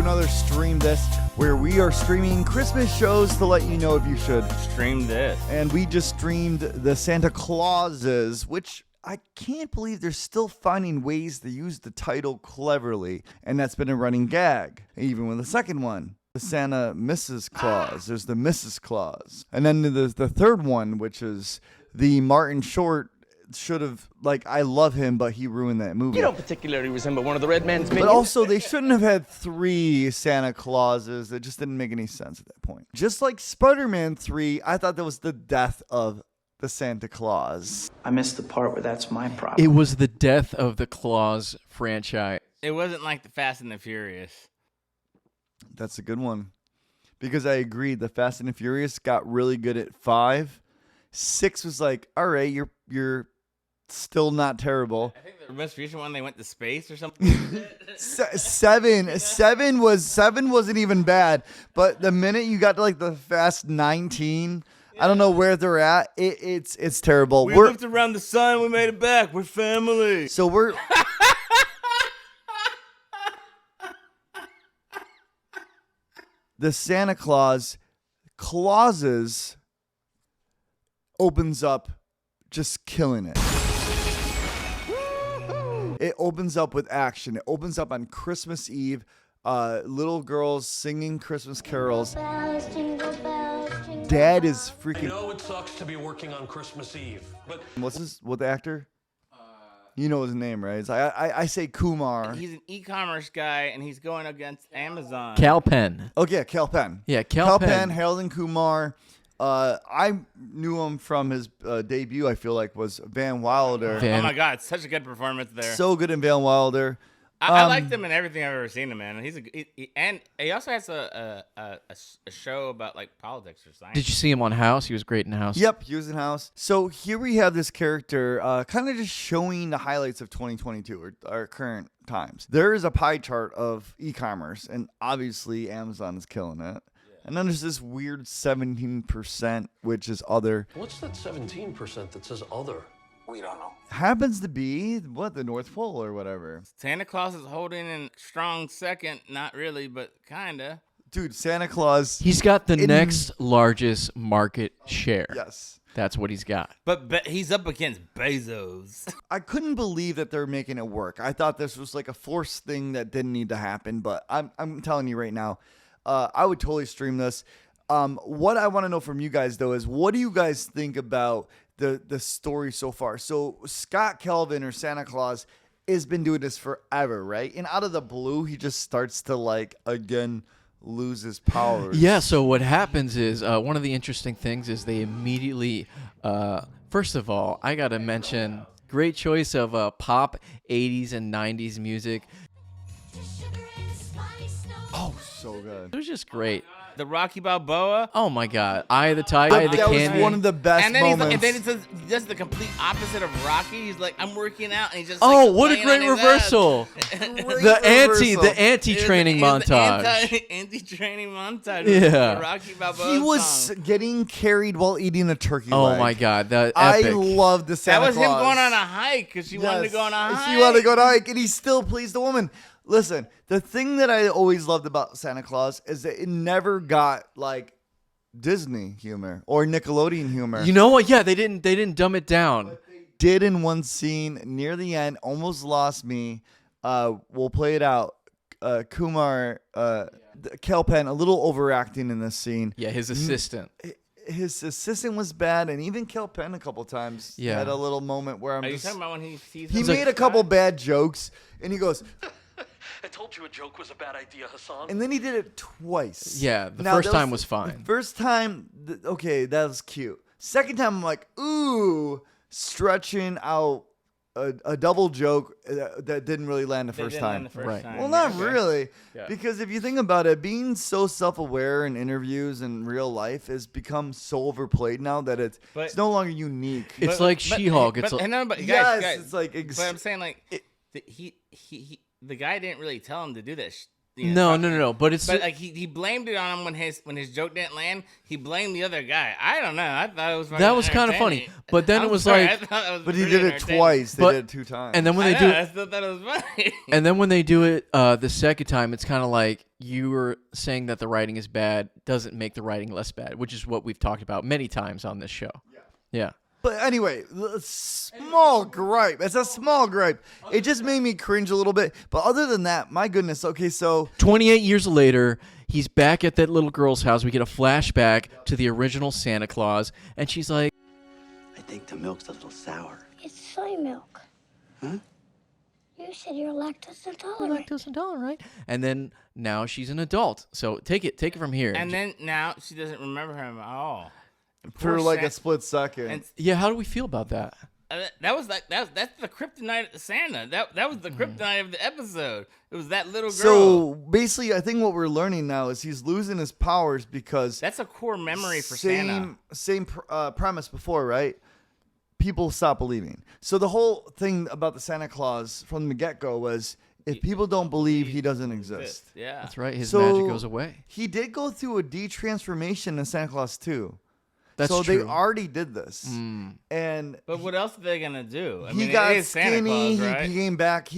another Stream This, where we are streaming Christmas shows to let you know if you should stream this. And we just streamed the Santa Clauses, which I can't believe they're still finding ways to use the title cleverly, and that's been a running gag, even with the second one. The Santa Mrs. Claus. There's the Mrs. Claus. And then there's the third one, which is the Martin Short should have, like, I love him, but he ruined that movie. You don't particularly resemble one of the Red Man's minions. But also, they shouldn't have had 3 Santa Clauses. It just didn't make any sense at that point. Just like Spider-Man 3, I thought that was the death of the Santa Claus. I missed the part where that's my problem. It was the death of the Claus franchise. It wasn't like the Fast and the Furious. That's a good one. Because I agree, the Fast and the Furious got really good at 5. 6 was like, all right, you're still not terrible. I think the most recent one, they went to space or something. 7 wasn't even bad. But the minute you got to like the Fast 19, I don't know where they're at. It's terrible. We looked around the sun. We made it back. We're family. So we're. The Santa Clauses opens up just killing it. It opens up with action. It opens up on Christmas Eve. Little girls singing Christmas carols. Dad is freaking. You know it sucks to be working on Christmas Eve, but what the actor? You know his name, right? I say Kumar. He's an e-commerce guy, and he's going against Amazon. Cal Penn. Okay, Cal Penn. Yeah, Cal Penn, Harold and Kumar. I knew him from his debut, I feel like, was Van Wilder. Oh, my God. Such a good performance there. So good in Van Wilder. I liked him in everything I've ever seen him in. And he also has a show about like politics or science. Did you see him on House? He was great in House. Yep, he was in House. So here we have this character kind of just showing the highlights of 2022 or our current times. There is a pie chart of e-commerce, and obviously Amazon is killing it. And then there's this weird 17%, which is other. what's that 17% that says other? We don't know. Happens to be, the North Pole or whatever. Santa Claus is holding in strong second. Not really, but kind of. Dude, Santa Claus. He's got the next largest market share. Yes. That's what he's got. But he's up against Bezos. I couldn't believe that they're making it work. I thought this was like a forced thing that didn't need to happen, but I'm telling you right now, I would totally stream this. What I want to know from you guys, though, is what do you guys think about the story so far? So Scott Kelvin, or Santa Claus, has been doing this forever, right? And out of the blue, he just starts to, like, again, lose his powers. Yeah, so what happens is, one of the interesting things is they immediately, first of all, I got to mention, great choice of pop 80s and 90s music. Oh, so good. It was just great. The Rocky Balboa. Oh my God! Eye of the Tiger, Eye of the That Candy. was one of the best And then moments. he does the complete opposite of Rocky. He's like, I'm working out, and he just Oh, like, what a laying great on his reversal! The anti-training montage. Anti-training montage. Yeah. The Rocky Balboa He was song. getting carried while eating a turkey Oh leg. my God! That I epic. love the Santa That was Claus. him going on a hike because she wanted to go on a hike. She wanted to go on a hike, and he still pleased the woman. Listen, the thing that I always loved about Santa Claus is that it never got like Disney humor or Nickelodeon humor. You know what? Yeah, they didn't dumb it down. But they did in one scene near the end, almost lost me. We'll play it out. Kumar, Cal Penn, a little overacting in this scene. Yeah, his assistant. His assistant was bad, and even Cal Penn a couple times had a little moment where Are you talking about when he sees he him made a couple bad jokes, and he goes, I told you a joke was a bad idea, Hassan. and then he did it twice. Yeah, the Now, first that time was fine. The first time, okay, that was cute. Second time, I'm like, ooh, stretching out a double joke that didn't really land the first time. Right. Well, not really, Yeah. because if you think about it, being so self-aware in interviews and real life has become so overplayed now that it's no longer unique. It's like She-Hulk. It's like, Yes, it's like but I'm saying like the guy didn't really tell him to do this. No. But it's But like he blamed it on him when his joke didn't land. He blamed the other guy. I don't know. I thought it was that was kind of funny. But then it was like, But he did it twice. They did it 2 times. and then when they do I it, still thought it was funny. and then when they do it the second time, it's kind of like you were saying that the writing is bad doesn't make the writing less bad, which is what we've talked about many times on this show. Yeah. But anyway, small gripe. It's a small gripe. It just made me cringe a little bit. But other than that, my goodness. Okay, so 28 years later, he's back at that little girl's house. We get a flashback to the original Santa Claus, and she's like, I think the milk's a little sour. It's soy milk. Huh? You said you're lactose intolerant. lactose intolerant, right? And then now she's an adult. So take it from here. And then now she doesn't remember him at all. for Poor like a Santa. split second. And Yeah, how do we feel about that? that was like that's the kryptonite of Santa. That was the kryptonite of the episode. It was that little girl. So basically, I think what we're learning now is he's losing his powers because That's a core memory for Santa. Same premise before, right? People stop believing. So the whole thing about the Santa Claus from the get-go was if people don't believe, he doesn't exist. Yeah. That's right. His So magic goes away. He did go through a de-transformation in Santa Claus 2. That's so true. they already did this. And But what else are they gonna do? I he mean, got it is Santa skinny, Claus, right? he came back,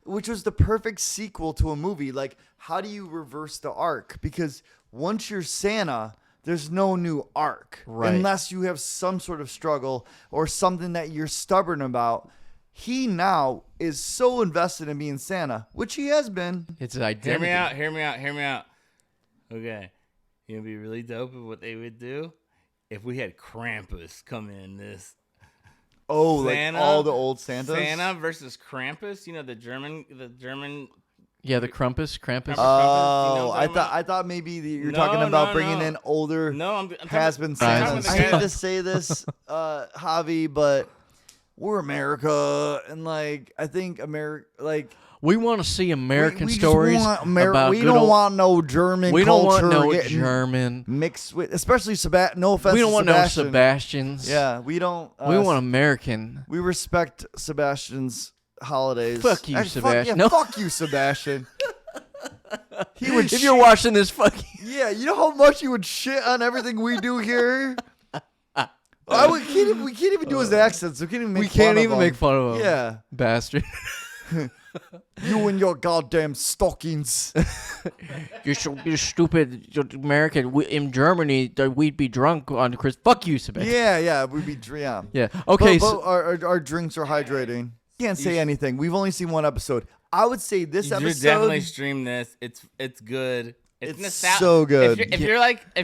which was the perfect sequel to a movie. Like, how do you reverse the arc? Because once you're Santa, there's no new arc. Right. Unless you have some sort of struggle or something that you're stubborn about. He now is so invested in being Santa, which he has been. It's his identity. Hear me out. Okay. You know, it'd be really dope of what they would do if we had Krampus come in this. Oh, Santa, like all the old Santas? Santa versus Krampus. You know, the German. Yeah, the Krampus. Oh, I I thought maybe you're No, talking about no, bringing no. in older No, I'm has-been talking Santas. about I the hate guy- to say this, Javi, but we're America, and like I think America, like We want to see American we just stories want about we good don't old- want no German We don't culture want no getting German. mixed with, especially Sebastian. No offense, We don't to want Sebastian. no Sebastians. Yeah, we don't. We want American. We respect Sebastian's holidays. Fuck you, Sebastian. No. Fuck you, Sebastian. He would. If you're watching this, fucking. Yeah, you know how much he would shit on everything we do here. We can't even do his accents. We can't even make. We can't fun even of make him. fun of him. Yeah, Bastard. you and your goddamn stockings. You're stupid American. In Germany, we'd be drunk on Christmas. Fuck you, Sebastian. Yeah, we'd be. Yeah. Yeah. Okay. But so, our drinks are hydrating. Can't say anything. We've only seen one episode. I would say this You should episode. definitely stream this. It's good. It's nostalgic. so good. If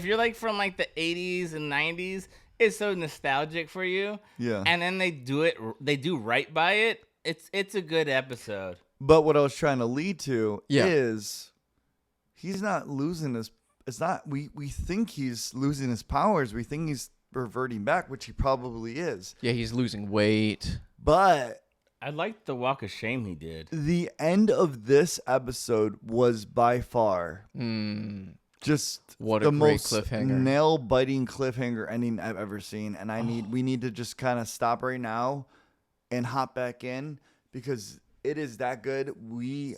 you're like from like the 80s and 90s, it's so nostalgic for you. Yeah. And then they do right by it. It's a good episode. But what I was trying to lead to Yeah. is he's not losing his. It's not. We think he's losing his powers. We think he's reverting back, which he probably is. yeah, he's losing weight. But I liked the walk of shame he did. the end of this episode was by far just What a the great most cliffhanger. nail-biting cliffhanger ending I've ever seen. And we need to just kind of stop right now and hop back in because it is that good. We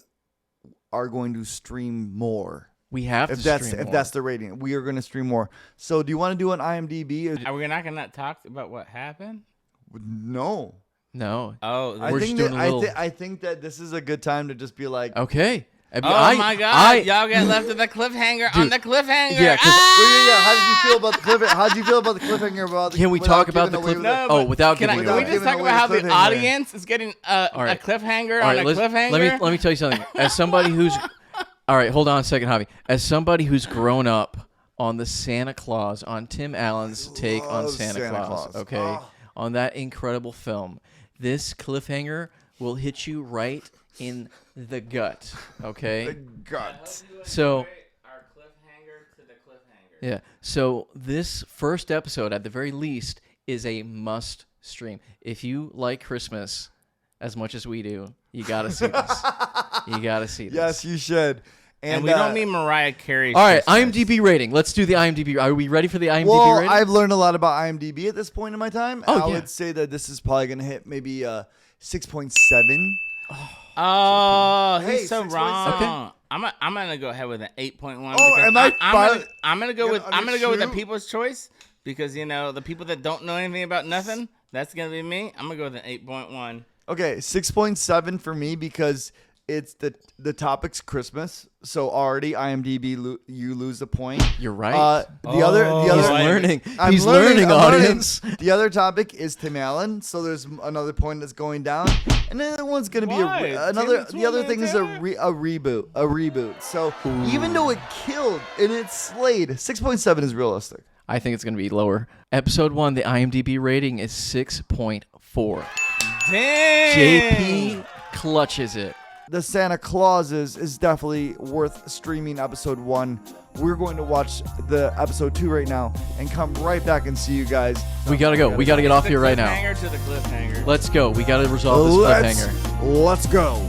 are going to stream more. We have to If that's stream if more. that's the rating, we are going to stream more. So, do you want to do an IMDb? Are we not gonna talk about what happened? No. No. Oh, I We're think just that doing a little- I think that this is a good time to just be like, Okay. oh my God! Y'all get left with the cliffhanger on Dude, the cliffhanger. yeah, 'cause- well, how did you feel about the cliffhanger? How did you feel about the cliffhanger? Can we talk about the cliffhanger? No, Oh, but without can giving can we away. just talk Giving about how away the the cliffhanger. audience is getting a right. cliffhanger All on right, a cliffhanger? let me tell you something. As somebody who's all right, hold on a second, Javi. As somebody who's grown up on the Santa Claus, on Tim Allen's take on love Santa Santa Claus, Claus. okay, Oh. on that incredible film, this cliffhanger will hit you right in the gut, okay? gut. So Our cliffhanger to the cliffhanger. yeah, so this first episode, at the very least, is a must stream. If you like Christmas as much as we do, you gotta see this. You gotta see this. Yes, you should. And we don't mean Mariah Carey. All right, IMDb rating. Let's do the IMDb. Are we ready for the IMDb Well, rating? I've learned a lot about IMDb at this point in my time. Oh, I yeah. would say that this is probably going to hit maybe 6.7. Oh, Hey, he's so 6.7. wrong. Okay. I'm gonna go ahead with an 8.1. Oh, am I I'm gonna go with gonna the undershoot? people's choice because the people that don't know anything about nothing, that's gonna be me. I'm gonna go with an 8.1. Okay, 6.7 for me because it's the topic's Christmas. So already IMDb you lose a point. You're right. The other He's learning. I'm He's learning, learning, I'm audience. The other topic is Tim Allen, so there's another point that's going down, and the other one's going to be another. The other thing is a reboot. So even though it killed and it slayed, 6.7 is realistic. I think it's going to be lower. Episode 1, the IMDb rating is 6.4. Damn. JP clutches it. The Santa Clauses is definitely worth streaming episode 1. We're going to watch the episode 2 right now and come right back and see you guys. We got to go. We got to get off here right now. Cliffhanger to the cliffhanger. Let's go. We got to resolve this cliffhanger. Let's go.